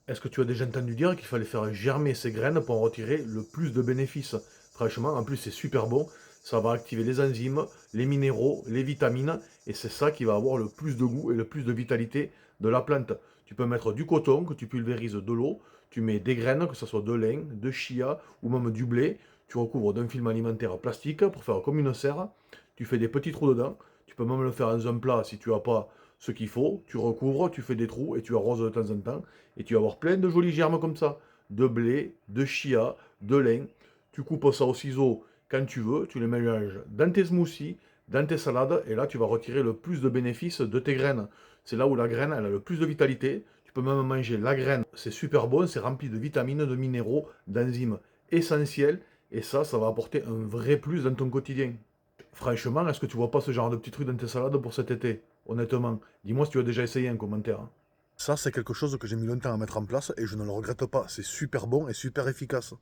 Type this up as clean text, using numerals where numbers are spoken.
Est-ce que tu as déjà entendu dire qu'il fallait faire germer ces graines pour en retirer le plus de bénéfices? Franchement, en plus, c'est super bon. Ça va activer les enzymes, les minéraux, les vitamines, et c'est ça qui va avoir le plus de goût et le plus de vitalité de la plante. Tu peux mettre du coton que tu pulvérises de l'eau, tu mets des graines, que ce soit de lin, de chia ou même du blé, tu recouvres d'un film alimentaire plastique pour faire comme une serre, tu fais des petits trous dedans, tu peux même le faire dans un plat si tu n'as pas ce qu'il faut, tu recouvres, tu fais des trous et tu arroses de temps en temps. Et tu vas avoir plein de jolis germes comme ça. De blé, de chia, de lin. Tu coupes ça au ciseau quand tu veux, tu les mélanges dans tes smoothies, dans tes salades, et là tu vas retirer le plus de bénéfices de tes graines. C'est là où la graine elle a le plus de vitalité. Tu peux même manger la graine, c'est super bon, c'est rempli de vitamines, de minéraux, d'enzymes essentiels, et ça va apporter un vrai plus dans ton quotidien. Franchement, est-ce que tu vois pas ce genre de petits trucs dans tes salades pour cet été? Honnêtement, dis-moi si tu as déjà essayé un commentaire, hein. Ça, c'est quelque chose que j'ai mis longtemps à mettre en place et je ne le regrette pas. C'est super bon et super efficace.